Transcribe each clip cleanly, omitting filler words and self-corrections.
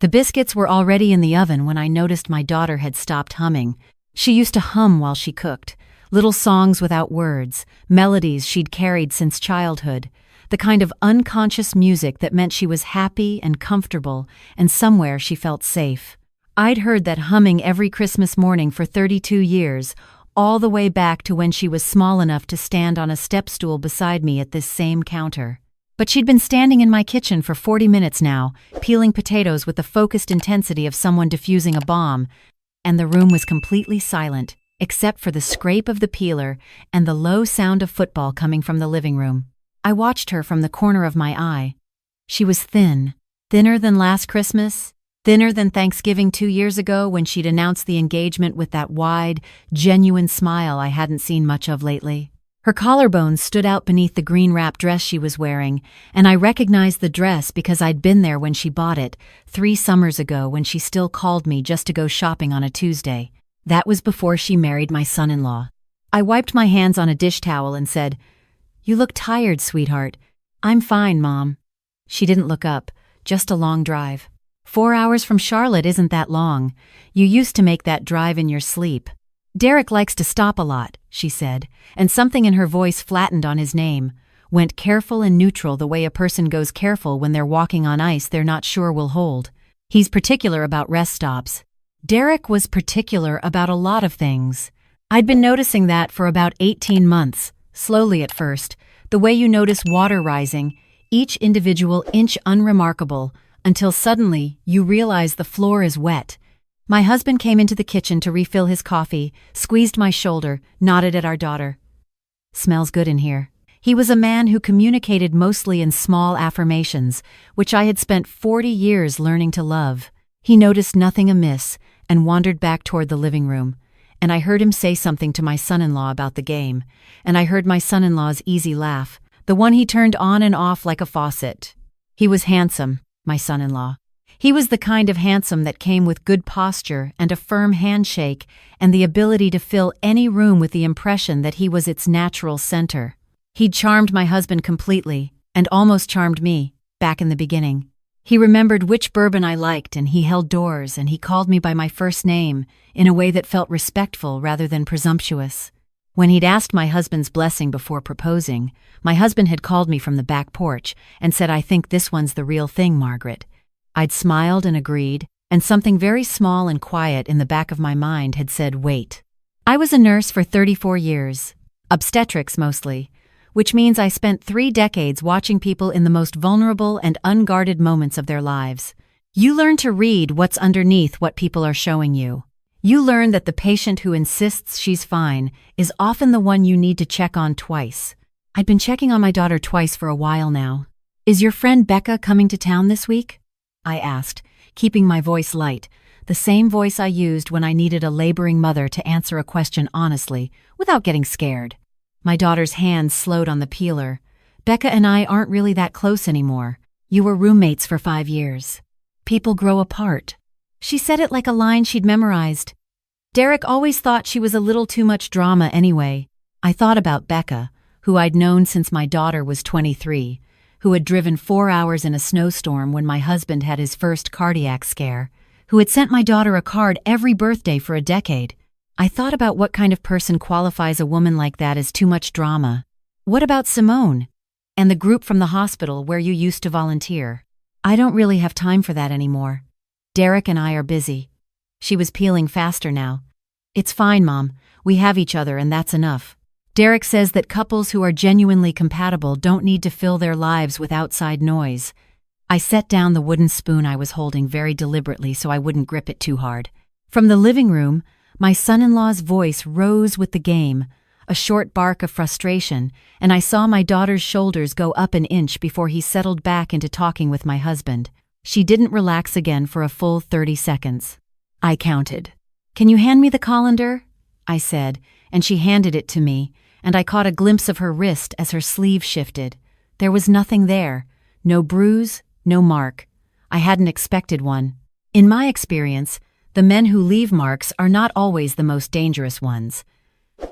The biscuits were already in the oven when I noticed my daughter had stopped humming. She used to hum while she cooked, little songs without words, melodies she'd carried since childhood, the kind of unconscious music that meant she was happy and comfortable, and somewhere she felt safe. I'd heard that humming every Christmas morning for 32 years, all the way back to when she was small enough to stand on a step stool beside me at this same counter. But she'd been standing in my kitchen for 40 minutes now, peeling potatoes with the focused intensity of someone defusing a bomb, and the room was completely silent, except for the scrape of the peeler and the low sound of football coming from the living room. I watched her from the corner of my eye. She was thin, thinner than last Christmas, thinner than Thanksgiving 2 years ago when she'd announced the engagement with that wide, genuine smile I hadn't seen much of lately. Her collarbones stood out beneath the green wrap dress she was wearing, and I recognized the dress because I'd been there when she bought it, 3 summers ago when she still called me just to go shopping on a Tuesday. That was before she married my son-in-law. I wiped my hands on a dish towel and said, "You look tired, sweetheart." "I'm fine, Mom." She didn't look up, just a long drive. 4 hours from Charlotte isn't that long. You used to make that drive in your sleep. "Derek likes to stop a lot," she said, and something in her voice flattened on his name, went careful and neutral the way a person goes careful when they're walking on ice they're not sure will hold. "He's particular about rest stops." Derek was particular about a lot of things. I'd been noticing that for about 18 months, slowly at first, the way you notice water rising, each individual inch unremarkable, until suddenly you realize the floor is wet. My husband came into the kitchen to refill his coffee, squeezed my shoulder, nodded at our daughter. "Smells good in here." He was a man who communicated mostly in small affirmations, which I had spent 40 years learning to love. He noticed nothing amiss and wandered back toward the living room, and I heard him say something to my son-in-law about the game, and I heard my son-in-law's easy laugh, the one he turned on and off like a faucet. He was handsome, my son-in-law. He was the kind of handsome that came with good posture and a firm handshake and the ability to fill any room with the impression that he was its natural center. He'd charmed my husband completely, and almost charmed me, back in the beginning. He remembered which bourbon I liked, and he held doors, and he called me by my first name in a way that felt respectful rather than presumptuous. When he'd asked my husband's blessing before proposing, my husband had called me from the back porch and said, "I think this one's the real thing, Margaret." I'd smiled and agreed, and something very small and quiet in the back of my mind had said, "Wait." I was a nurse for 34 years, obstetrics mostly, which means I spent 3 decades watching people in the most vulnerable and unguarded moments of their lives. You learn to read what's underneath what people are showing you. You learn that the patient who insists she's fine is often the one you need to check on twice. I'd been checking on my daughter twice for a while now. "Is your friend Becca coming to town this week?" I asked, keeping my voice light, the same voice I used when I needed a laboring mother to answer a question honestly, without getting scared. My daughter's hands slowed on the peeler. "Becca and I aren't really that close anymore. You were roommates for 5 years. People grow apart." She said it like a line she'd memorized. Derek always thought she was a little too much drama anyway. I thought about Becca, who I'd known since my daughter was 23, who had driven 4 hours in a snowstorm when my husband had his first cardiac scare, who had sent my daughter a card every birthday for a decade. I thought about what kind of person qualifies a woman like that as too much drama. What about Simone? And the group from the hospital where you used to volunteer? I don't really have time for that anymore. Derek and I are busy. She was peeling faster now. "It's fine, Mom. We have each other and that's enough." Derek says that couples who are genuinely compatible don't need to fill their lives with outside noise. I set down the wooden spoon I was holding very deliberately so I wouldn't grip it too hard. From the living room, my son-in-law's voice rose with the game, a short bark of frustration, and I saw my daughter's shoulders go up an inch before he settled back into talking with my husband. She didn't relax again for a full 30 seconds. I counted. "Can you hand me the colander?" I said, and she handed it to me, and I caught a glimpse of her wrist as her sleeve shifted. There was nothing there. No bruise, no mark. I hadn't expected one. In my experience, the men who leave marks are not always the most dangerous ones.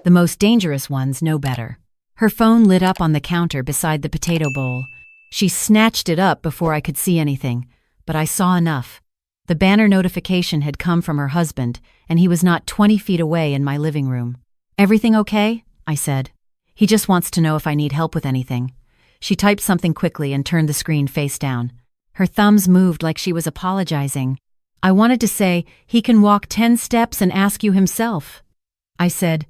The most dangerous ones know better. Her phone lit up on the counter beside the potato bowl. She snatched it up before I could see anything, but I saw enough. The banner notification had come from her husband, and he was not 20 feet away in my living room. "Everything okay?" I said. "He just wants to know if I need help with anything." She typed something quickly and turned the screen face down. Her thumbs moved like she was apologizing. I wanted to say, "He can walk 10 steps and ask you himself." I said,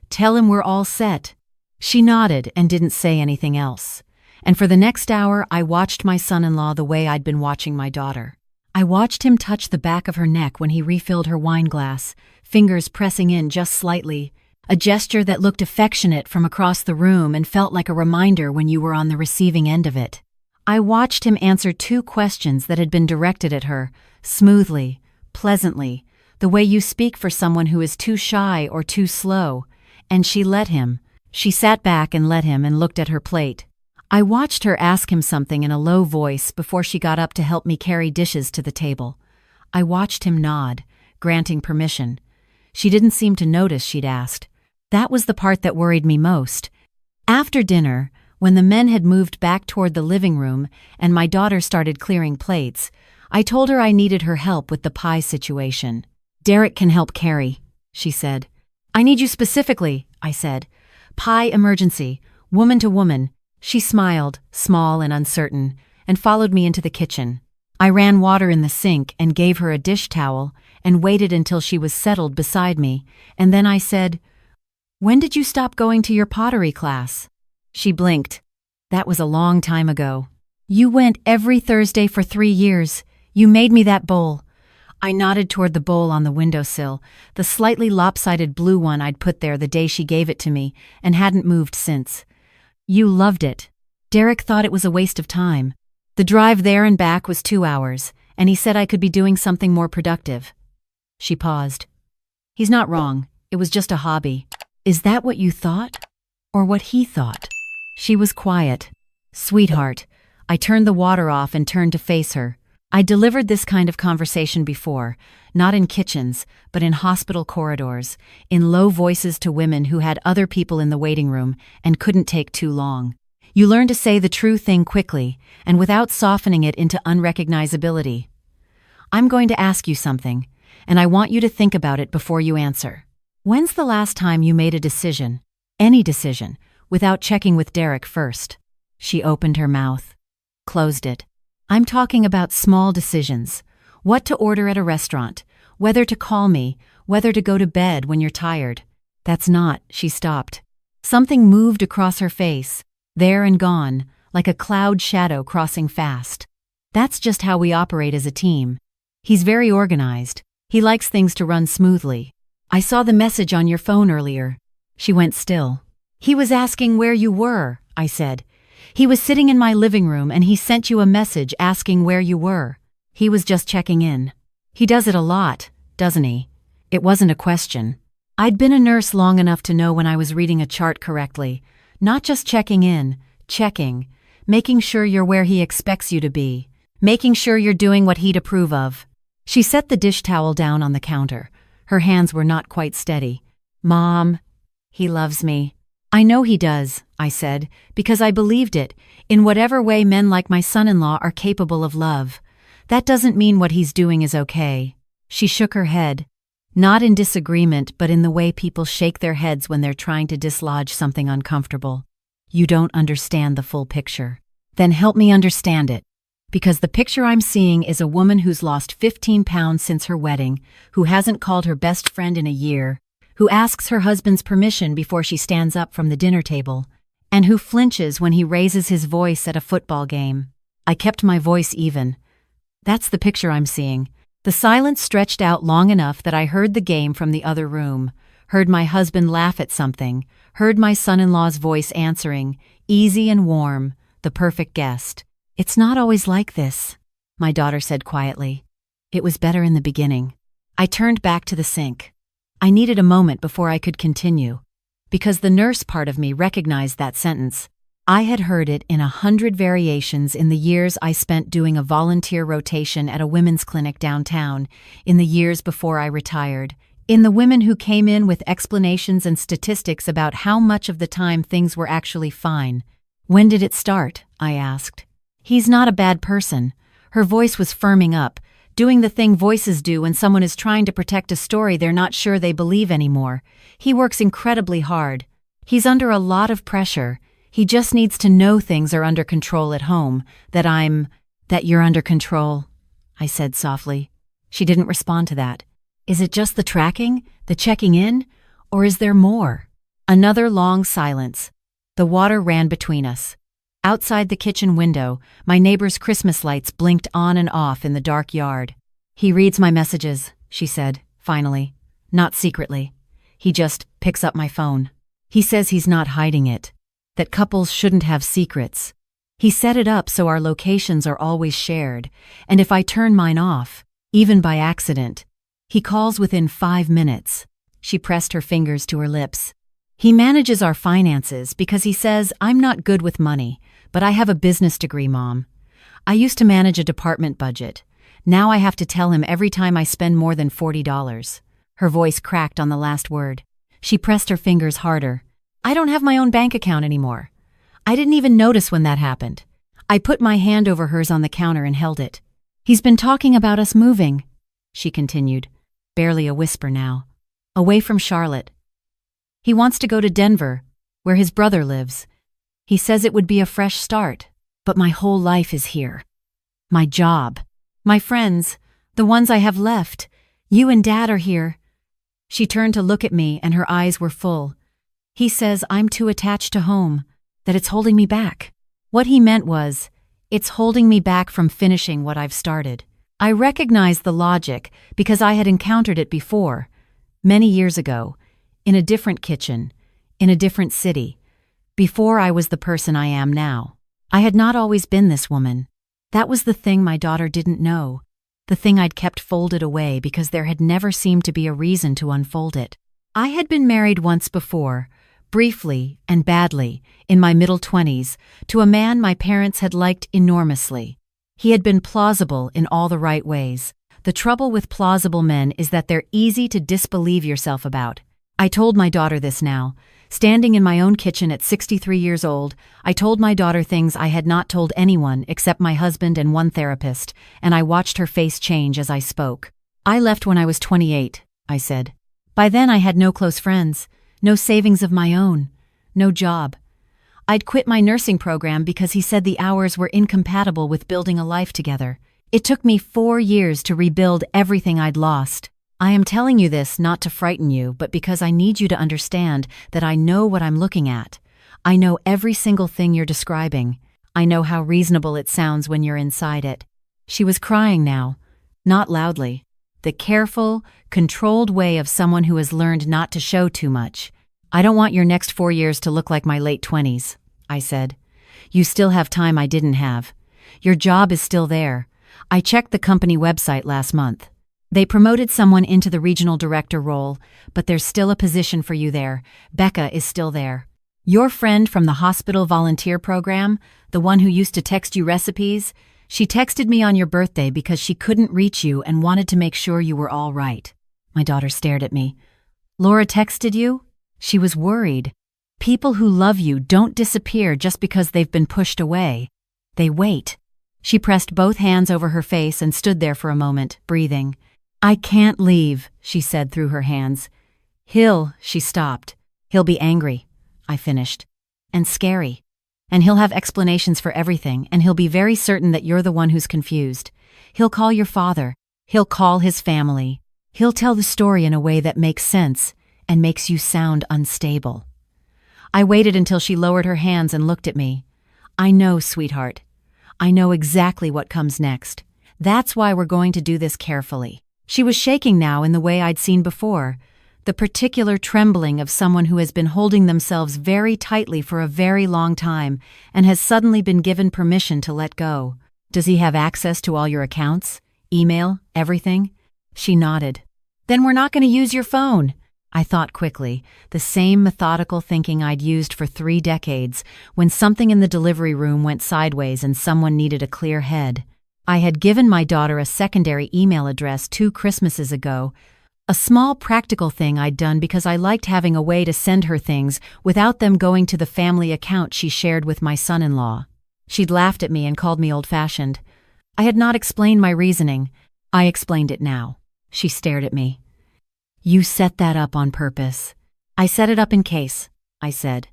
"Tell him we're all set." She nodded and didn't say anything else. And for the next hour, I watched my son-in-law the way I'd been watching my daughter. I watched him touch the back of her neck when he refilled her wine glass, fingers pressing in just slightly, a gesture that looked affectionate from across the room and felt like a reminder when you were on the receiving end of it. I watched him answer 2 questions that had been directed at her, smoothly, pleasantly, the way you speak for someone who is too shy or too slow, and she let him. She sat back and let him and looked at her plate. I watched her ask him something in a low voice before she got up to help me carry dishes to the table. I watched him nod, granting permission. She didn't seem to notice she'd asked. That was the part that worried me most. After dinner, when the men had moved back toward the living room and my daughter started clearing plates, I told her I needed her help with the pie situation. "Derek can help carry," she said. "I need you specifically," I said. "Pie emergency, woman to woman." She smiled, small and uncertain, and followed me into the kitchen. I ran water in the sink and gave her a dish towel and waited until she was settled beside me, and then I said, "When did you stop going to your pottery class?" She blinked. "That was a long time ago." "You went every Thursday for 3 years. You made me that bowl." I nodded toward the bowl on the windowsill, the slightly lopsided blue one I'd put there the day she gave it to me and hadn't moved since. "You loved it." Derek thought it was a waste of time. The drive there and back was 2 hours, and he said I could be doing something more productive. She paused. "He's not wrong. It was just a hobby." "Is that what you thought? Or what he thought?" She was quiet. "Sweetheart." I turned the water off and turned to face her. I delivered this kind of conversation before, not in kitchens, but in hospital corridors, in low voices to women who had other people in the waiting room and couldn't take too long. You learn to say the true thing quickly, and without softening it into unrecognizability. "I'm going to ask you something, and I want you to think about it before you answer. When's the last time you made a decision, any decision, without checking with Derek first?" She opened her mouth, closed it. "I'm talking about small decisions. What to order at a restaurant, whether to call me, whether to go to bed when you're tired." "That's not," she stopped. Something moved across her face, there and gone, like a cloud shadow crossing fast. "That's just how we operate as a team. He's very organized. He likes things to run smoothly. I saw the message on your phone earlier." She went still. "He was asking where you were," I said. "He was sitting in my living room and he sent you a message asking where you were. He was just checking in. He does it a lot, doesn't he?" It wasn't a question. I'd been a nurse long enough to know when I was reading a chart correctly, not just checking in, checking, making sure you're where he expects you to be, making sure you're doing what he'd approve of. She set the dish towel down on the counter. Her hands were not quite steady. "Mom, he loves me." "I know he does," I said, because I believed it, in whatever way men like my son-in-law are capable of love. That doesn't mean what he's doing is okay. She shook her head, not in disagreement, but in the way people shake their heads when they're trying to dislodge something uncomfortable. "You don't understand the full picture." "Then help me understand it." Because the picture I'm seeing is a woman who's lost 15 pounds since her wedding, who hasn't called her best friend in a year, who asks her husband's permission before she stands up from the dinner table, and who flinches when he raises his voice at a football game. I kept my voice even. "That's the picture I'm seeing." The silence stretched out long enough that I heard the game from the other room, heard my husband laugh at something, heard my son-in-law's voice answering, easy and warm, the perfect guest. "It's not always like this," my daughter said quietly. "It was better in the beginning." I turned back to the sink. I needed a moment before I could continue, because the nurse part of me recognized that sentence. I had heard it in 100 variations in the years I spent doing a volunteer rotation at a women's clinic downtown, in the years before I retired, in the women who came in with explanations and statistics about how much of the time things were actually fine. "When did it start?" I asked. "He's not a bad person." Her voice was firming up, doing the thing voices do when someone is trying to protect a story they're not sure they believe anymore. He works incredibly hard. He's under a lot of pressure. He just needs to know things are under control at home, that you're under control, I said softly. She didn't respond to that. Is it just the tracking, the checking in, or is there more? Another long silence. The water ran between us. Outside the kitchen window, my neighbor's Christmas lights blinked on and off in the dark yard. He reads my messages, she said, finally. Not secretly. He just picks up my phone. He says he's not hiding it, that couples shouldn't have secrets. He set it up so our locations are always shared, and if I turn mine off, even by accident, he calls within 5 minutes. She pressed her fingers to her lips. He manages our finances because he says I'm not good with money, but I have a business degree, Mom. I used to manage a department budget. Now I have to tell him every time I spend more than $40. Her voice cracked on the last word. She pressed her fingers harder. I don't have my own bank account anymore. I didn't even notice when that happened. I put my hand over hers on the counter and held it. He's been talking about us moving, she continued, barely a whisper now, away from Charlotte. He wants to go to Denver, where his brother lives. He says it would be a fresh start, but my whole life is here. My job, my friends, the ones I have left, you and Dad are here. She turned to look at me and her eyes were full. He says I'm too attached to home, that it's holding me back. What he meant was, it's holding me back from finishing what I've started. I recognized the logic because I had encountered it before, many years ago, in a different kitchen, in a different city, before I was the person I am now. I had not always been this woman. That was the thing my daughter didn't know, the thing I'd kept folded away because there had never seemed to be a reason to unfold it. I had been married once before, briefly and badly, in my middle 20s, to a man my parents had liked enormously. He had been plausible in all the right ways. The trouble with plausible men is that they're easy to disbelieve yourself about. I told my daughter this now. Standing in my own kitchen at 63 years old, I told my daughter things I had not told anyone except my husband and one therapist, and I watched her face change as I spoke. I left when I was 28, I said. By then I had no close friends, no savings of my own, no job. I'd quit my nursing program because he said the hours were incompatible with building a life together. It took me 4 years to rebuild everything I'd lost. I am telling you this not to frighten you, but because I need you to understand that I know what I'm looking at. I know every single thing you're describing. I know how reasonable it sounds when you're inside it. She was crying now, not loudly. The careful, controlled way of someone who has learned not to show too much. I don't want your next 4 years to look like my late 20s, I said. You still have time I didn't have. Your job is still there. I checked the company website last month. They promoted someone into the regional director role, but there's still a position for you there. Becca is still there. Your friend from the hospital volunteer program, the one who used to text you recipes, she texted me on your birthday because she couldn't reach you and wanted to make sure you were all right. My daughter stared at me. Laura texted you? She was worried. People who love you don't disappear just because they've been pushed away. They wait. She pressed both hands over her face and stood there for a moment, breathing. I can't leave, she said through her hands. She stopped. He'll be angry, I finished. And scary. And he'll have explanations for everything, and he'll be very certain that you're the one who's confused. He'll call your father. He'll call his family. He'll tell the story in a way that makes sense and makes you sound unstable. I waited until she lowered her hands and looked at me. I know, sweetheart. I know exactly what comes next. That's why we're going to do this carefully. She was shaking now in the way I'd seen before, the particular trembling of someone who has been holding themselves very tightly for a very long time and has suddenly been given permission to let go. Does he have access to all your accounts? Email? Everything? She nodded. Then we're not going to use your phone. I thought quickly, the same methodical thinking I'd used for 3 decades when something in the delivery room went sideways and someone needed a clear head. I had given my daughter a secondary email address 2 Christmases ago, a small practical thing I'd done because I liked having a way to send her things without them going to the family account she shared with my son-in-law. She'd laughed at me and called me old-fashioned. I had not explained my reasoning. I explained it now. She stared at me. You set that up on purpose. I set it up in case, I said.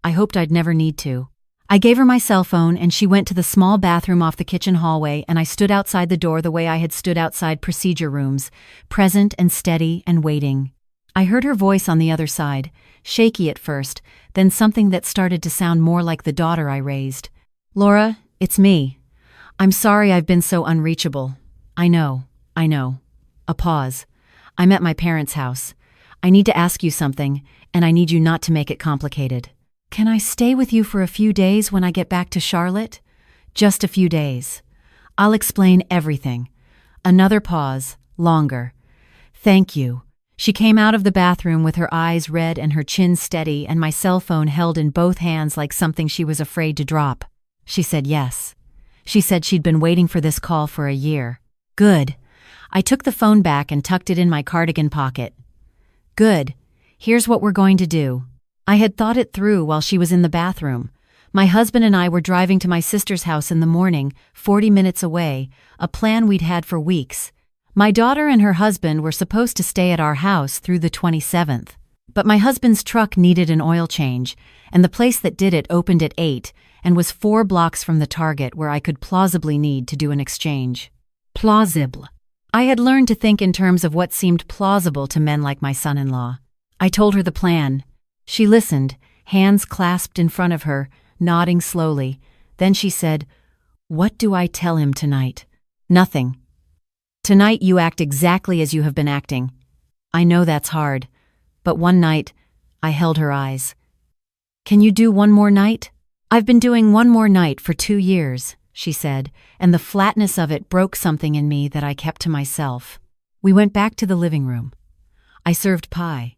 I hoped I'd never need to. I gave her my cell phone and she went to the small bathroom off the kitchen hallway, and I stood outside the door the way I had stood outside procedure rooms, present and steady and waiting. I heard her voice on the other side, shaky at first, then something that started to sound more like the daughter I raised. Laura, it's me. I'm sorry I've been so unreachable. I know. A pause. I'm at my parents' house. I need to ask you something, and I need you not to make it complicated. Can I stay with you for a few days when I get back to Charlotte? Just a few days. I'll explain everything. Another pause, longer. Thank you. She came out of the bathroom with her eyes red and her chin steady and my cell phone held in both hands like something she was afraid to drop. She said yes. She said she'd been waiting for this call for a year. Good. I took the phone back and tucked it in my cardigan pocket. Good. Here's what we're going to do. I had thought it through while she was in the bathroom. My husband and I were driving to my sister's house in the morning, 40 minutes away, a plan we'd had for weeks. My daughter and her husband were supposed to stay at our house through the 27th. But my husband's truck needed an oil change, and the place that did it opened at 8 and was 4 blocks from the Target where I could plausibly need to do an exchange. Plausible. I had learned to think in terms of what seemed plausible to men like my son-in-law. I told her the plan. She listened, hands clasped in front of her, nodding slowly. Then she said, "What do I tell him tonight?" "Nothing. Tonight you act exactly as you have been acting. I know that's hard, but one night," I held her eyes. "Can you do one more night?" "I've been doing one more night for 2 years," she said, and the flatness of it broke something in me that I kept to myself. We went back to the living room. I served pie.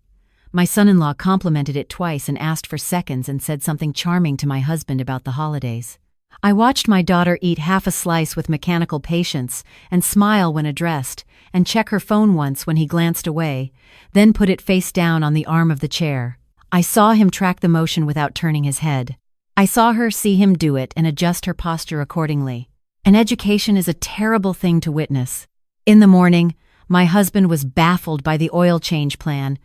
My son-in-law complimented it twice and asked for seconds and said something charming to my husband about the holidays. I watched my daughter eat half a slice with mechanical patience and smile when addressed, and check her phone once when he glanced away, then put it face down on the arm of the chair. I saw him track the motion without turning his head. I saw her see him do it and adjust her posture accordingly. An education is a terrible thing to witness. In the morning, my husband was baffled by the oil change plan,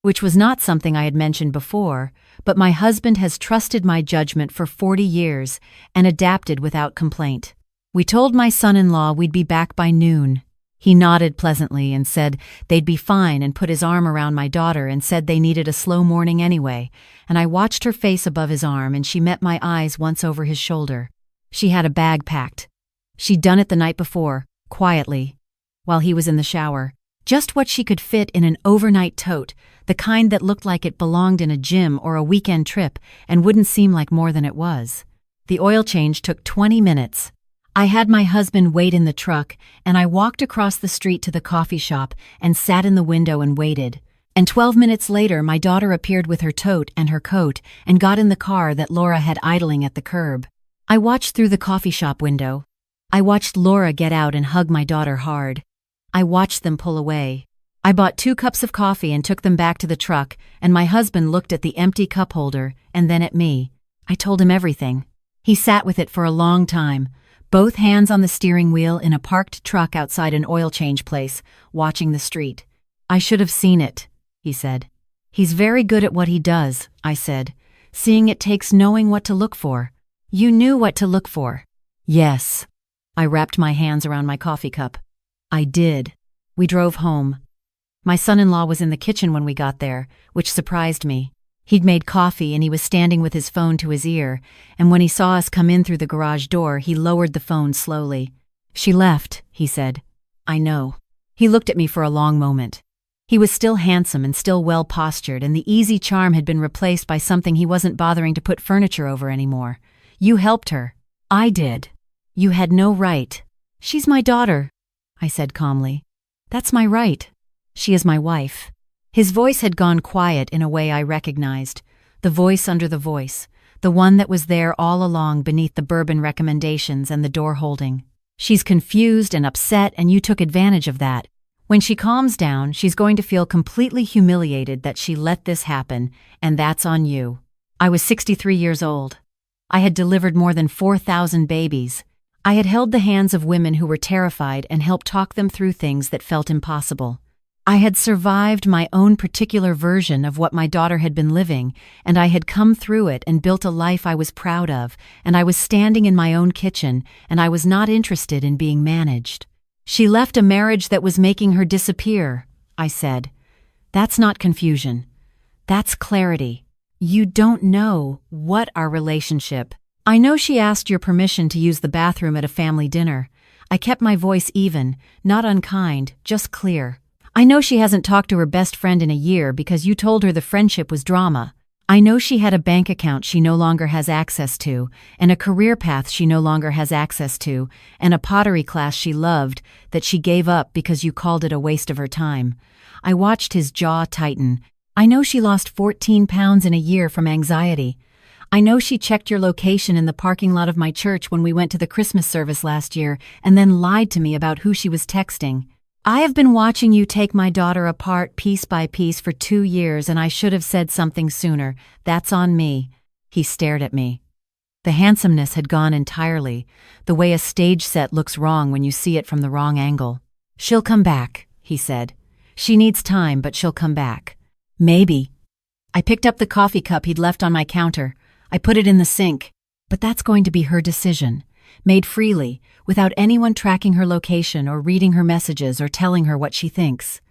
which was not something I had mentioned before, but my husband has trusted my judgment for 40 years and adapted without complaint. We told my son-in-law we'd be back by noon. He nodded pleasantly and said they'd be fine and put his arm around my daughter and said they needed a slow morning anyway, and I watched her face above his arm and she met my eyes once over his shoulder. She had a bag packed. She'd done it the night before, quietly, while he was in the shower. Just what she could fit in an overnight tote, the kind that looked like it belonged in a gym or a weekend trip and wouldn't seem like more than it was. The oil change took 20 minutes. I had my husband wait in the truck, and I walked across the street to the coffee shop and sat in the window and waited. And 12 minutes later, my daughter appeared with her tote and her coat and got in the car that Laura had idling at the curb. I watched through the coffee shop window. I watched Laura get out and hug my daughter hard. I watched them pull away. I bought 2 cups of coffee and took them back to the truck, and my husband looked at the empty cup holder and then at me. I told him everything. He sat with it for a long time, both hands on the steering wheel in a parked truck outside an oil change place, watching the street. "I should have seen it," he said. "He's very good at what he does," I said. "Seeing it takes knowing what to look for." "You knew what to look for." "Yes." I wrapped my hands around my coffee cup. "I did." We drove home. My son-in-law was in the kitchen when we got there, which surprised me. He'd made coffee and he was standing with his phone to his ear, and when he saw us come in through the garage door, he lowered the phone slowly. "She left," he said. "I know." He looked at me for a long moment. He was still handsome and still well-postured, and the easy charm had been replaced by something he wasn't bothering to put furniture over anymore. "You helped her." "I did." "You had no right." "She's my daughter," I said calmly. "That's my right. She is my wife." His voice had gone quiet in a way I recognized, the voice under the voice, the one that was there all along beneath the bourbon recommendations and the door holding. "She's confused and upset, and you took advantage of that. When she calms down, she's going to feel completely humiliated that she let this happen, and that's on you." I was 63 years old. I had delivered more than 4,000 babies. I had held the hands of women who were terrified and helped talk them through things that felt impossible. I had survived my own particular version of what my daughter had been living, and I had come through it and built a life I was proud of, and I was standing in my own kitchen, and I was not interested in being managed. She left a marriage that was making her disappear, I said. That's not confusion. That's clarity. You don't know what our relationship. I know she asked your permission to use the bathroom at a family dinner. I kept my voice even, not unkind, just clear. I know she hasn't talked to her best friend in a year because you told her the friendship was drama. I know she had a bank account she no longer has access to, and a career path she no longer has access to, and a pottery class she loved that she gave up because you called it a waste of her time. I watched his jaw tighten. I know she lost 14 pounds in a year from anxiety. I know she checked your location in the parking lot of my church when we went to the Christmas service last year and then lied to me about who she was texting. I have been watching you take my daughter apart piece by piece for 2 years, and I should have said something sooner. That's on me. He stared at me. The handsomeness had gone entirely, the way a stage set looks wrong when you see it from the wrong angle. She'll come back, he said. She needs time, but she'll come back. Maybe. I picked up the coffee cup he'd left on my counter. I put it in the sink. But that's going to be her decision, made freely, without anyone tracking her location or reading her messages or telling her what she thinks.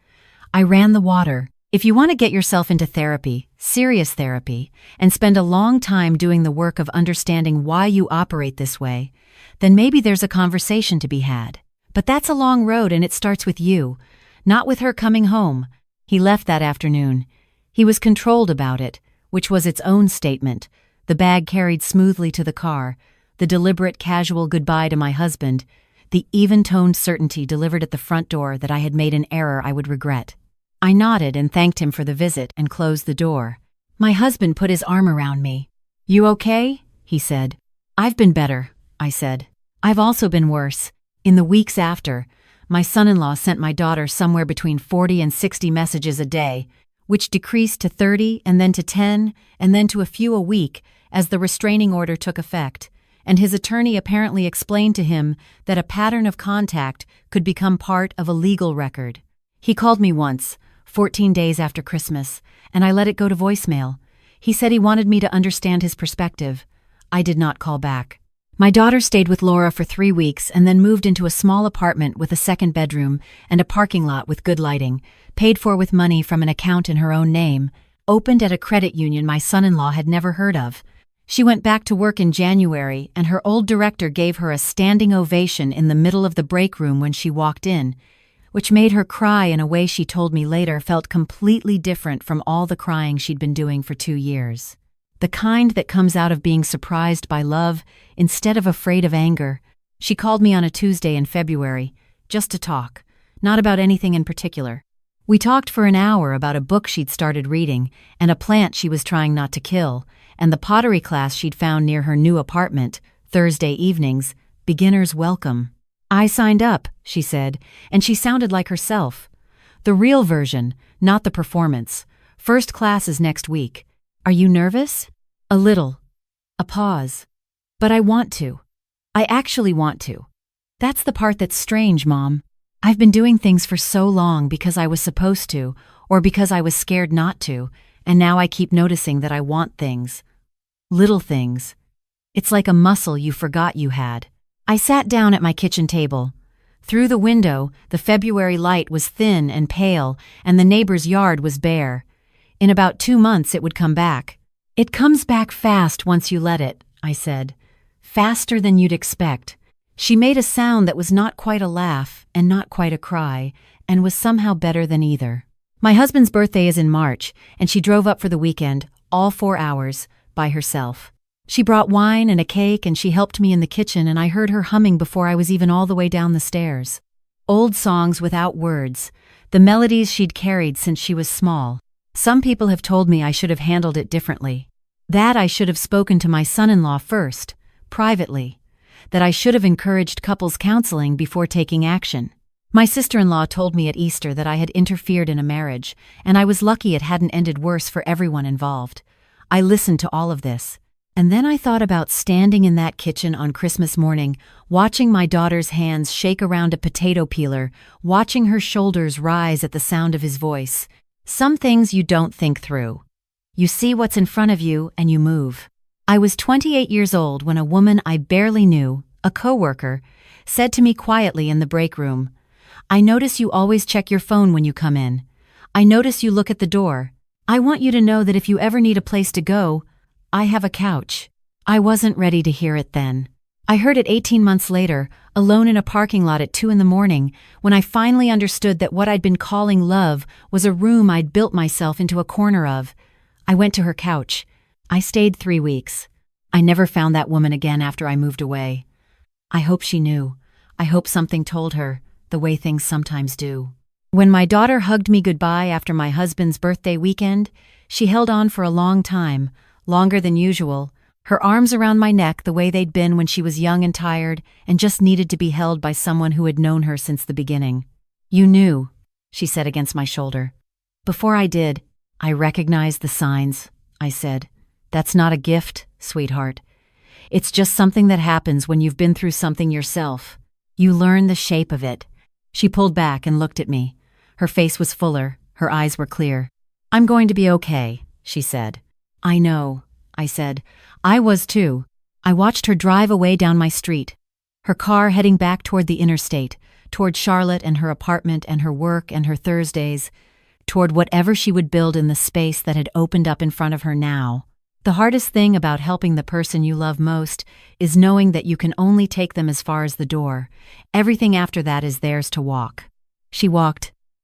I ran the water. If you want to get yourself into therapy, serious therapy, and spend a long time doing the work of understanding why you operate this way, then maybe there's a conversation to be had. But that's a long road, and it starts with you, not with her coming home. He left that afternoon. He was controlled about it, which was its own statement. The bag carried smoothly to the car, the deliberate casual goodbye to my husband, the even-toned certainty delivered at the front door that I had made an error I would regret. I nodded and thanked him for the visit and closed the door. My husband put his arm around me. "You okay?" he said. "I've been better," I said. "I've also been worse." In the weeks after, my son-in-law sent my daughter somewhere between 40 and 60 messages a day, which decreased to 30 and then to 10 and then to a few a week as the restraining order took effect, and his attorney apparently explained to him that a pattern of contact could become part of a legal record. He called me once, 14 days after Christmas, and I let it go to voicemail. He said he wanted me to understand his perspective. I did not call back. My daughter stayed with Laura for 3 weeks and then moved into a small apartment with a second bedroom and a parking lot with good lighting, paid for with money from an account in her own name, opened at a credit union my son-in-law had never heard of. She went back to work in January, and her old director gave her a standing ovation in the middle of the break room when she walked in, which made her cry in a way she told me later felt completely different from all the crying she'd been doing for 2 years. The kind that comes out of being surprised by love instead of afraid of anger. She called me on a Tuesday in February, just to talk, not about anything in particular. We talked for an hour about a book she'd started reading, and a plant she was trying not to kill, and the pottery class she'd found near her new apartment, Thursday evenings, beginner's welcome. "I signed up," she said, and she sounded like herself. "The real version, not the performance. First class is next week. Are you nervous?" "A little." A pause. "But I want to. I actually want to." "That's the part that's strange, Mom. I've been doing things for so long because I was supposed to, or because I was scared not to, and now I keep noticing that I want things. Little things. It's like a muscle you forgot you had." I sat down at my kitchen table. Through the window, the February light was thin and pale, and the neighbor's yard was bare. In about 2 months it would come back. "It comes back fast once you let it," I said. "Faster than you'd expect." She made a sound that was not quite a laugh and not quite a cry, and was somehow better than either. My husband's birthday is in March, and she drove up for the weekend, all 4 hours, by herself. She brought wine and a cake, and she helped me in the kitchen, and I heard her humming before I was even all the way down the stairs. Old songs without words, the melodies she'd carried since she was small. Some people have told me I should have handled it differently. That I should have spoken to my son-in-law first, privately. That I should have encouraged couples counseling before taking action. My sister-in-law told me at Easter that I had interfered in a marriage, and I was lucky it hadn't ended worse for everyone involved. I listened to all of this, And then I thought about standing in that kitchen on Christmas morning, watching my daughter's hands shake around a potato peeler, watching her shoulders rise at the sound of his voice. Some things you don't think through. You see what's in front of you and you move. I was 28 years old when a woman I barely knew, a coworker, said to me quietly in the break room, "I notice you always check your phone when you come in. I notice you look at the door. I want you to know that if you ever need a place to go, I have a couch." I wasn't ready to hear it then. I heard it 18 months later, alone in a parking lot at 2 a.m, when I finally understood that what I'd been calling love was a room I'd built myself into a corner of. I went to her couch. I stayed 3 weeks. I never found that woman again after I moved away. I hope she knew. I hope something told her, the way things sometimes do. When my daughter hugged me goodbye after my husband's birthday weekend, she held on for a long time, longer than usual, her arms around my neck the way they'd been when she was young and tired and just needed to be held by someone who had known her since the beginning. "You knew," she said against my shoulder. "Before I did, I recognized the signs," I said. "That's not a gift, sweetheart. It's just something that happens when you've been through something yourself. You learn the shape of it." She pulled back and looked at me. Her face was fuller, her eyes were clear. "I'm going to be okay," she said. "I know," I said. I was too. I watched her drive away down my street, her car heading back toward the interstate, toward Charlotte and her apartment and her work and her Thursdays, toward whatever she would build in the space that had opened up in front of her now. The hardest thing about helping the person you love most is knowing that you can only take them as far as the door. Everything after that is theirs to walk. She walked,